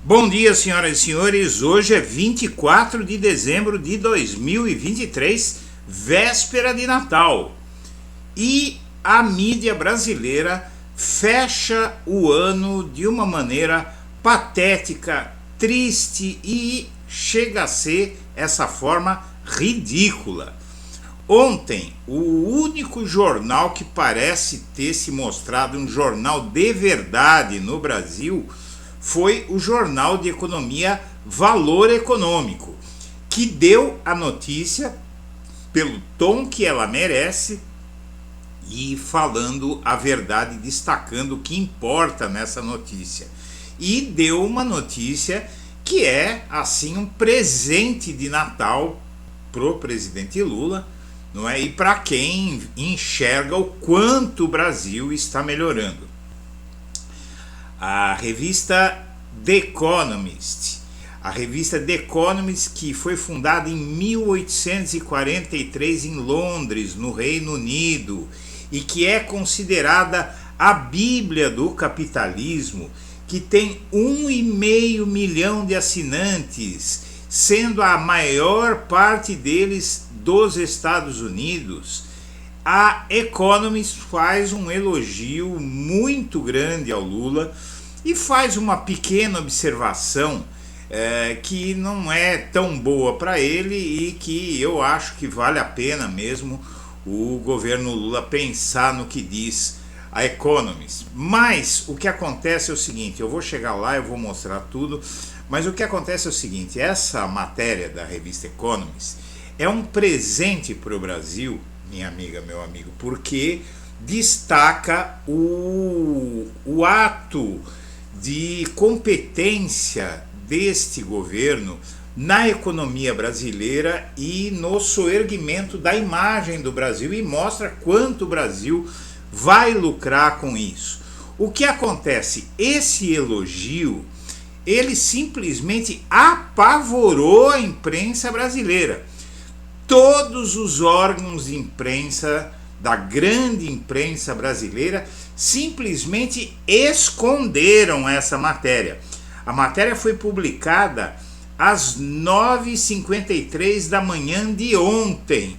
Bom dia, senhoras e senhores. Hoje é 24 de dezembro de 2023, véspera de Natal. E a mídia brasileira fecha o ano de uma maneira patética, triste e chega a ser essa forma ridícula. Ontem, o único jornal que parece ter se mostrado um jornal de verdade no Brasil foi o Jornal de Economia Valor Econômico, que deu a notícia pelo tom que ela merece e falando a verdade, destacando o que importa nessa notícia. E deu uma notícia que é, assim, um presente de Natal pro presidente Lula, não é? E para quem enxerga o quanto o Brasil está melhorando. A revista The Economist, que foi fundada em 1843 em Londres, no Reino Unido, e que é considerada a Bíblia do capitalismo, que tem 1,5 milhão de assinantes, sendo a maior parte deles dos Estados Unidos. A Economist faz um elogio muito grande ao Lula e faz uma pequena observação que não é tão boa para ele e que eu acho que vale a pena mesmo o governo Lula pensar no que diz a Economist. Mas o que acontece é o seguinte, eu vou chegar lá, eu vou mostrar tudo, mas o que acontece é o seguinte, essa matéria da revista Economist é um presente para o Brasil, minha amiga, meu amigo, porque destaca o ato de competência deste governo na economia brasileira e no soerguimento da imagem do Brasil e mostra quanto o Brasil vai lucrar com isso. O que acontece? Esse elogio, ele simplesmente apavorou a imprensa brasileira. Todos os órgãos de imprensa, da grande imprensa brasileira, simplesmente esconderam essa matéria. A matéria foi publicada às 9h53 da manhã de ontem.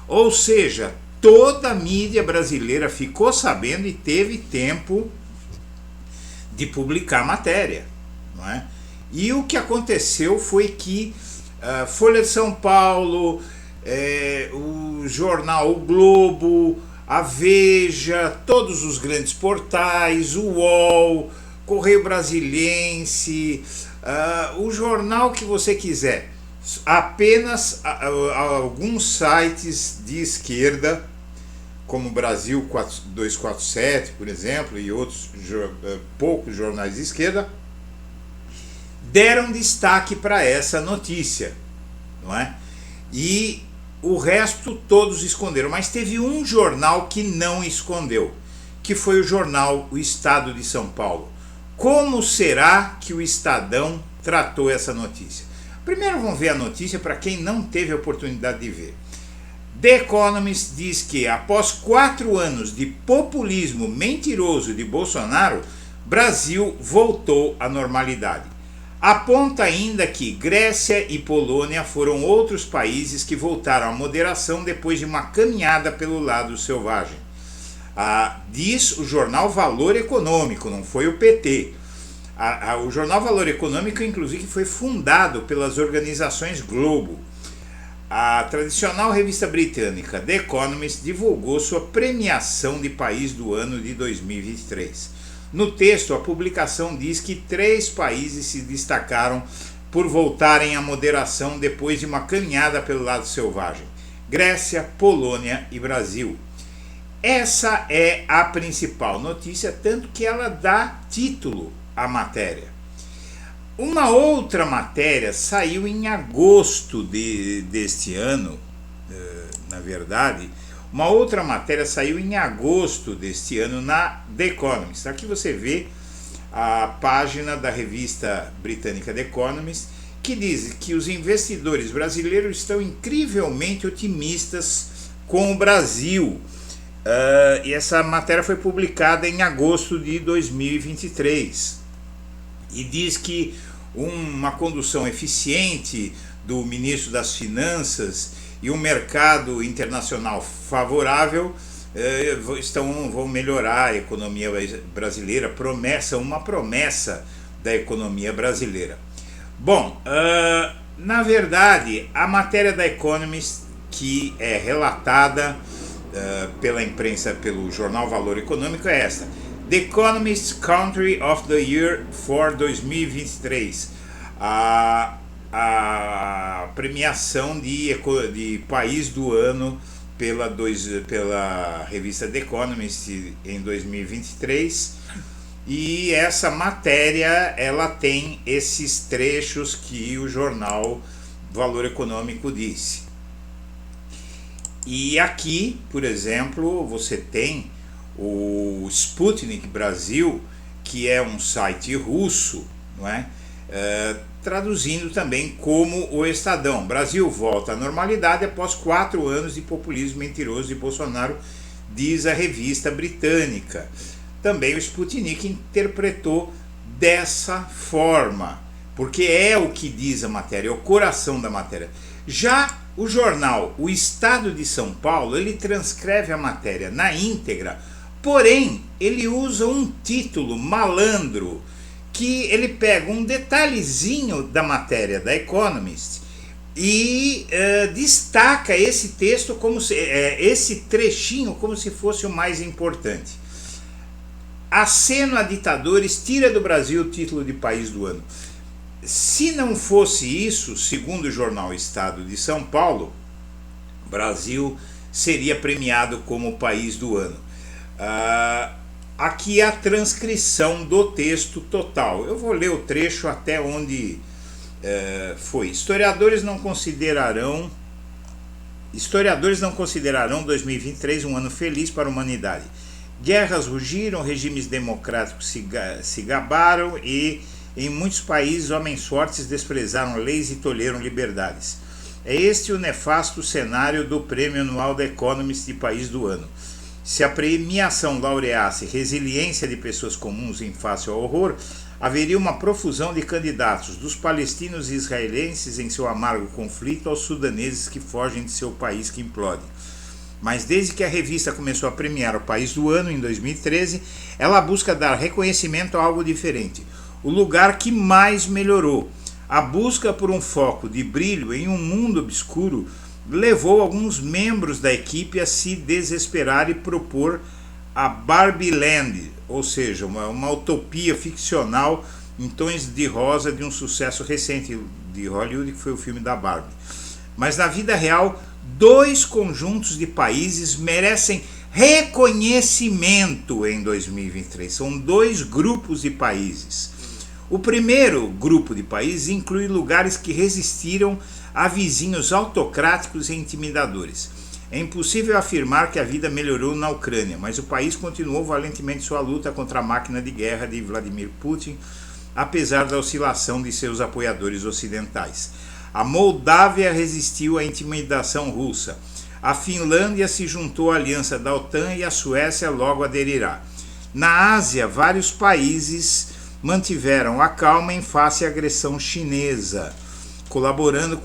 Ou seja, toda a mídia brasileira ficou sabendo e teve tempo de publicar a matéria, não é? E o que aconteceu foi que Folha de São Paulo, o jornal O Globo, a Veja, todos os grandes portais, o UOL, Correio Brasiliense, o jornal que você quiser, apenas alguns sites de esquerda, como Brasil 247, por exemplo, e outros poucos jornais de esquerda, deram destaque para essa notícia, não é? E o resto todos esconderam, mas teve um jornal que não escondeu, que foi o jornal O Estado de São Paulo. Como será que o Estadão tratou essa notícia? Primeiro vamos ver a notícia para quem não teve a oportunidade de ver. The Economist diz que após 4 anos de populismo mentiroso de Bolsonaro, Brasil voltou à normalidade. Aponta ainda que Grécia e Polônia foram outros países que voltaram à moderação depois de uma caminhada pelo lado selvagem. Diz o jornal Valor Econômico, não foi o PT. O jornal Valor Econômico, inclusive, foi fundado pelas organizações Globo. A tradicional revista britânica The Economist divulgou sua premiação de país do ano de 2023. No texto, a publicação diz que 3 países se destacaram por voltarem à moderação depois de uma caminhada pelo lado selvagem: Grécia, Polônia e Brasil. Essa é a principal notícia, tanto que ela dá título à matéria. Uma outra matéria saiu em agosto deste ano, na verdade, uma outra matéria saiu em agosto deste ano na The Economist. Aqui você vê a página da revista britânica The Economist, que diz que os investidores brasileiros estão incrivelmente otimistas com o Brasil. E essa matéria foi publicada em agosto de 2023 e diz que uma condução eficiente do ministro das Finanças e um mercado internacional favorável vão melhorar a economia brasileira, uma promessa da economia brasileira. Bom, na verdade, a matéria da Economist, que é relatada pela imprensa, pelo jornal Valor Econômico, é esta: The Economist Country of the Year for 2023. A premiação de país do ano pela revista The Economist em 2023. E essa matéria, ela tem esses trechos que o jornal Valor Econômico disse. E aqui, por exemplo, você tem o Sputnik Brasil, que é um site russo, não é? Traduzindo também como o Estadão: Brasil volta à normalidade após 4 anos de populismo mentiroso de Bolsonaro, diz a revista britânica. Também o Sputnik interpretou dessa forma, porque é o que diz a matéria, é o coração da matéria. Já o jornal O Estado de São Paulo, ele transcreve a matéria na íntegra, porém ele usa um título malandro, que ele pega um detalhezinho da matéria da Economist e destaca esse texto, esse trechinho, como se fosse o mais importante. Aceno a ditadores tira do Brasil o título de país do ano. Se não fosse isso, segundo o jornal Estado de São Paulo, Brasil seria premiado como país do ano. Aqui a transcrição do texto total. Eu vou ler o trecho até onde foi. Historiadores não considerarão 2023 um ano feliz para a humanidade. Guerras rugiram, regimes democráticos se gabaram e em muitos países homens fortes desprezaram leis e tolheram liberdades. É este o nefasto cenário do prêmio anual da Economist de país do ano. Se a premiação laureasse resiliência de pessoas comuns em face ao horror, haveria uma profusão de candidatos, dos palestinos e israelenses em seu amargo conflito aos sudaneses que fogem de seu país que implode. Mas desde que a revista começou a premiar o país do ano em 2013, ela busca dar reconhecimento a algo diferente. O lugar que mais melhorou. A busca por um foco de brilho em um mundo obscuro levou alguns membros da equipe a se desesperar e propor a Barbie Land, ou seja, uma utopia ficcional em tons de rosa de um sucesso recente de Hollywood, que foi o filme da Barbie. Mas na vida real, 2 conjuntos de países merecem reconhecimento em 2023. São 2 grupos de países. O primeiro grupo de países inclui lugares que resistiram a vizinhos autocráticos e intimidadores. É impossível afirmar que a vida melhorou na Ucrânia, mas o país continuou valentemente sua luta contra a máquina de guerra de Vladimir Putin, apesar da oscilação de seus apoiadores ocidentais. A Moldávia resistiu à intimidação russa. A Finlândia se juntou à aliança da OTAN e a Suécia logo aderirá. Na Ásia, vários países mantiveram a calma em face à agressão chinesa, colaborando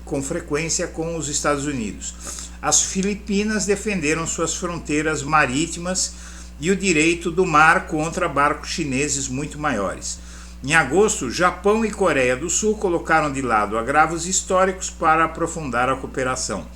com frequência com os Estados Unidos. As Filipinas defenderam suas fronteiras marítimas e o direito do mar contra barcos chineses muito maiores. Em agosto, Japão e Coreia do Sul colocaram de lado agravos históricos para aprofundar a cooperação.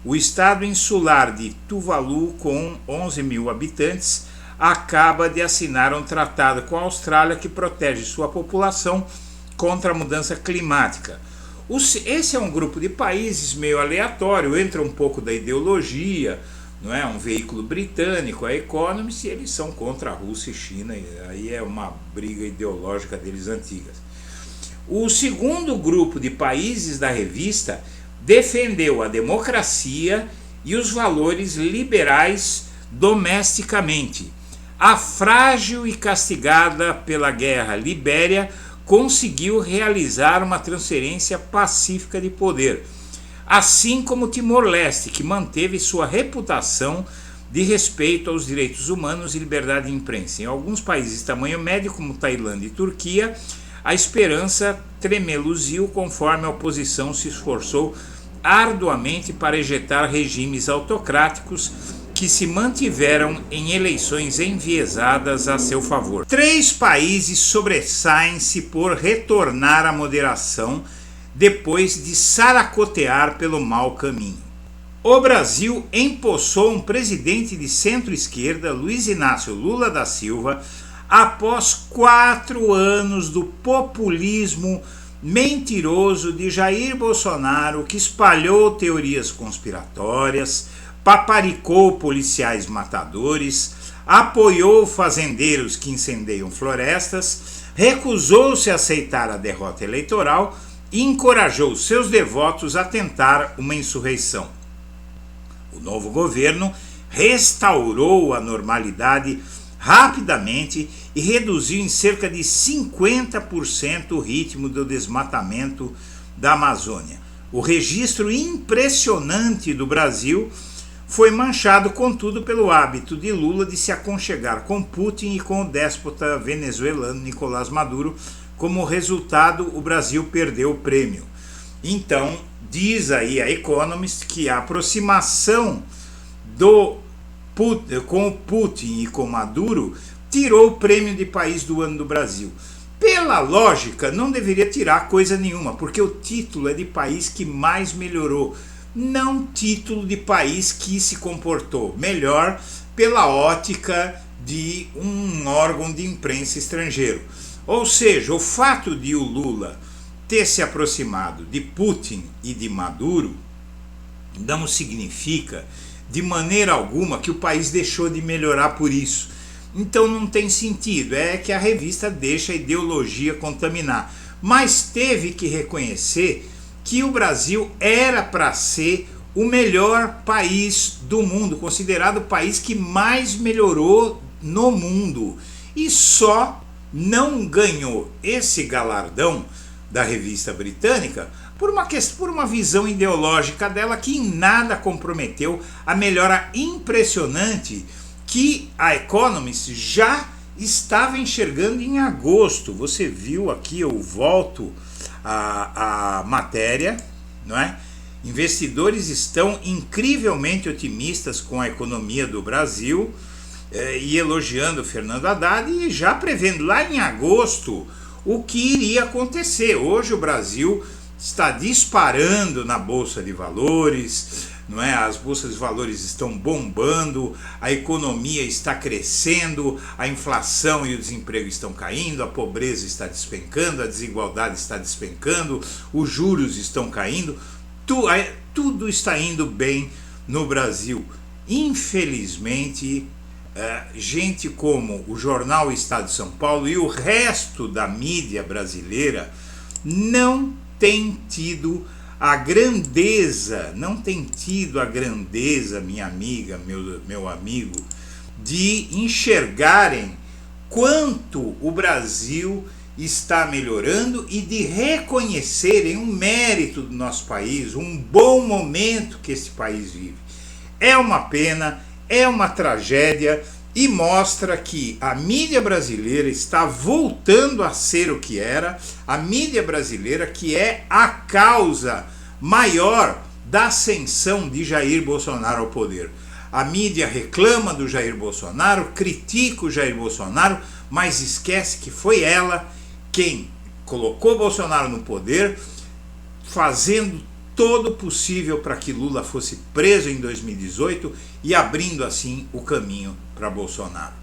O estado insular de Tuvalu, com 11 mil habitantes, acaba de assinar um tratado com a Austrália que protege sua população contra a mudança climática. Esse é um grupo de países meio aleatório, entra um pouco da ideologia, não é? Um veículo britânico, a Economist, e eles são contra a Rússia e China, e aí é uma briga ideológica deles antigas. O segundo grupo de países da revista defendeu a democracia e os valores liberais domesticamente. A frágil e castigada pela guerra Libéria conseguiu realizar uma transferência pacífica de poder, assim como Timor-Leste, que manteve sua reputação de respeito aos direitos humanos e liberdade de imprensa. Em alguns países de tamanho médio, como Tailândia e Turquia, a esperança tremeluziu conforme a oposição se esforçou arduamente para ejetar regimes autocráticos que se mantiveram em eleições enviesadas a seu favor. 3 países sobressaem-se por retornar à moderação depois de saracotear pelo mau caminho. O Brasil empossou um presidente de centro-esquerda, Luiz Inácio Lula da Silva, após 4 anos do populismo mentiroso de Jair Bolsonaro, que espalhou teorias conspiratórias, paparicou policiais matadores, apoiou fazendeiros que incendeiam florestas, recusou-se a aceitar a derrota eleitoral e encorajou seus devotos a tentar uma insurreição. O novo governo restaurou a normalidade rapidamente e reduziu em cerca de 50% o ritmo do desmatamento da Amazônia. O registro impressionante do Brasil foi manchado, contudo, pelo hábito de Lula de se aconchegar com Putin e com o déspota venezuelano Nicolás Maduro. Como resultado, o Brasil perdeu o prêmio. Então, diz aí a Economist que a aproximação com o Putin e com Maduro tirou o prêmio de país do ano do Brasil. Pela lógica, não deveria tirar coisa nenhuma, porque o título é de país que mais melhorou, não título de país que se comportou melhor pela ótica de um órgão de imprensa estrangeiro. Ou seja, o fato de o Lula ter se aproximado de Putin e de Maduro não significa de maneira alguma que o país deixou de melhorar por isso. Então não tem sentido, é que a revista deixa a ideologia contaminar. Mas teve que reconhecer que o Brasil era para ser o melhor país do mundo, considerado o país que mais melhorou no mundo. E só não ganhou esse galardão da revista britânica por uma visão ideológica dela que em nada comprometeu a melhora impressionante que a Economist já estava enxergando em agosto. Você viu aqui, eu volto a matéria, não é? Investidores estão incrivelmente otimistas com a economia do Brasil e elogiando Fernando Haddad e já prevendo lá em agosto o que iria acontecer. Hoje o Brasil está disparando na Bolsa de Valores, não é? As bolsas de valores estão bombando, a economia está crescendo, a inflação e o desemprego estão caindo, a pobreza está despencando, a desigualdade está despencando, os juros estão caindo, tudo está indo bem no Brasil. Infelizmente, gente como o jornal Estado de São Paulo e o resto da mídia brasileira não tem tido a grandeza, minha amiga, meu amigo, de enxergarem quanto o Brasil está melhorando e de reconhecerem um mérito do nosso país, um bom momento que esse país vive. É uma pena, é uma tragédia e mostra que a mídia brasileira está voltando a ser o que era, a mídia brasileira que é a causa maior da ascensão de Jair Bolsonaro ao poder. A mídia reclama do Jair Bolsonaro, critica o Jair Bolsonaro, mas esquece que foi ela quem colocou Bolsonaro no poder, fazendo todo o possível para que Lula fosse preso em 2018 e abrindo assim o caminho para Bolsonaro.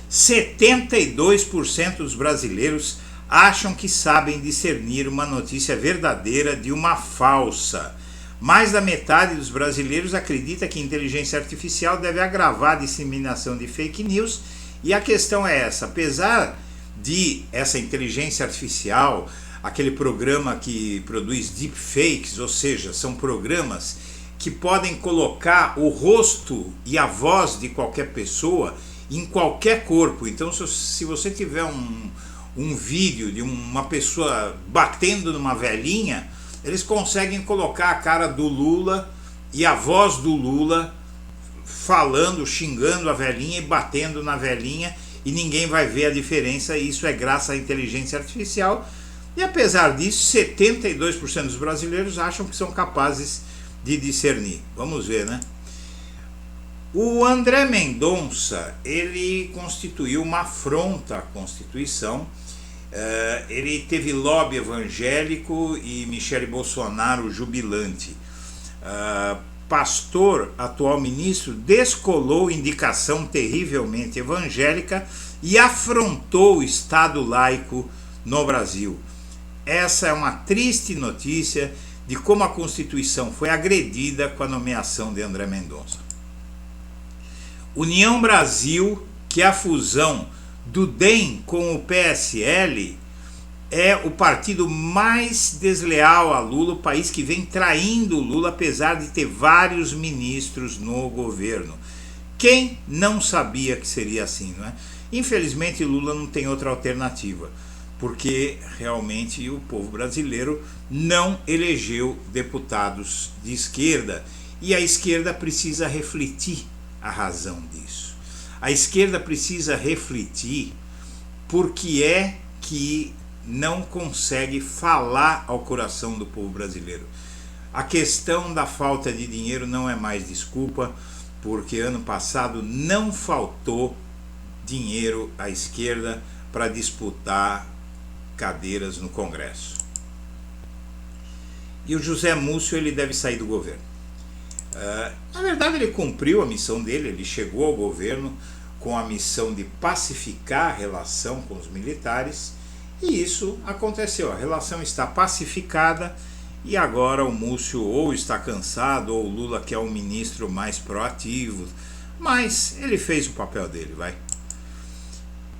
72% dos brasileiros acham que sabem discernir uma notícia verdadeira de uma falsa. Mais da metade dos brasileiros acredita que a inteligência artificial deve agravar a disseminação de fake news. E a questão é essa: apesar de essa inteligência artificial, aquele programa que produz deepfakes, ou seja, são programas que podem colocar o rosto e a voz de qualquer pessoa em qualquer corpo. Então, se você tiver um vídeo de uma pessoa batendo numa velhinha, eles conseguem colocar a cara do Lula e a voz do Lula falando, xingando a velhinha e batendo na velhinha, e ninguém vai ver a diferença. Isso é graças à inteligência artificial. E apesar disso, 72% dos brasileiros acham que são capazes de discernir. Vamos ver, né? O André Mendonça, ele constituiu uma afronta à Constituição. Ele teve lobby evangélico e Michele Bolsonaro jubilante. Pastor, atual ministro, descolou indicação terrivelmente evangélica e afrontou o Estado laico no Brasil. Essa é uma triste notícia de como a Constituição foi agredida com a nomeação de André Mendonça. União Brasil, que é a fusão do DEM com o PSL, é o partido mais desleal a Lula, o país que vem traindo o Lula, apesar de ter vários ministros no governo. Quem não sabia que seria assim, não é? Infelizmente, Lula não tem outra alternativa, porque realmente o povo brasileiro não elegeu deputados de esquerda, e a esquerda precisa refletir a razão disso. A esquerda precisa refletir por que é que não consegue falar ao coração do povo brasileiro. A questão da falta de dinheiro não é mais desculpa, porque ano passado não faltou dinheiro à esquerda para disputar cadeiras no Congresso. E o José Múcio, ele deve sair do governo. Na verdade, ele cumpriu a missão dele, ele chegou ao governo com a missão de pacificar a relação com os militares, e isso aconteceu. A relação está pacificada e agora o Múcio ou está cansado ou o Lula quer um ministro mais proativo, mas ele fez o papel dele, vai.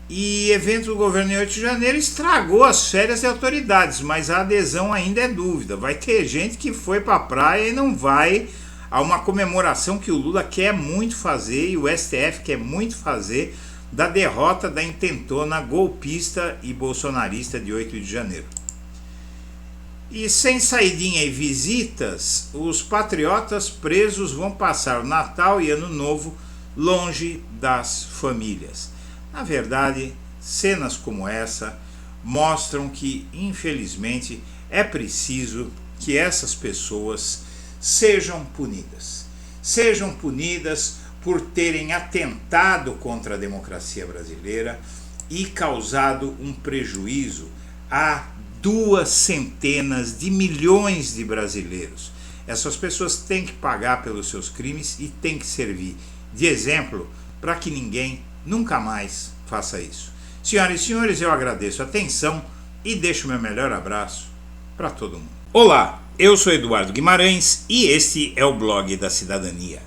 E evento do governo em 8 de janeiro estragou as férias de autoridades, mas a adesão ainda é dúvida. Vai ter gente que foi para a praia e não vai a uma comemoração que o Lula quer muito fazer e o STF quer muito fazer da derrota da intentona golpista e bolsonarista de 8 de janeiro. E sem saidinha e visitas, os patriotas presos vão passar o Natal e Ano Novo longe das famílias. Na verdade, cenas como essa mostram que, infelizmente, é preciso que essas pessoas sejam punidas. Sejam punidas por terem atentado contra a democracia brasileira e causado um prejuízo a 200 de milhões de brasileiros. Essas pessoas têm que pagar pelos seus crimes e têm que servir de exemplo para que ninguém nunca mais faça isso. Senhoras e senhores, eu agradeço a atenção e deixo meu melhor abraço para todo mundo. Olá, eu sou Eduardo Guimarães e este é o Blog da Cidadania.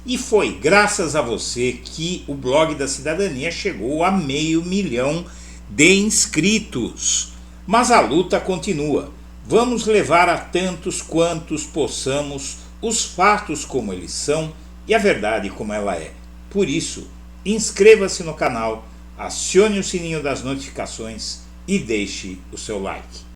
E foi graças a você que o Blog da Cidadania chegou a 500 mil de inscritos. Mas a luta continua. Vamos levar a tantos quantos possamos os fatos como eles são e a verdade como ela é. Por isso, inscreva-se no canal, acione o sininho das notificações e deixe o seu like.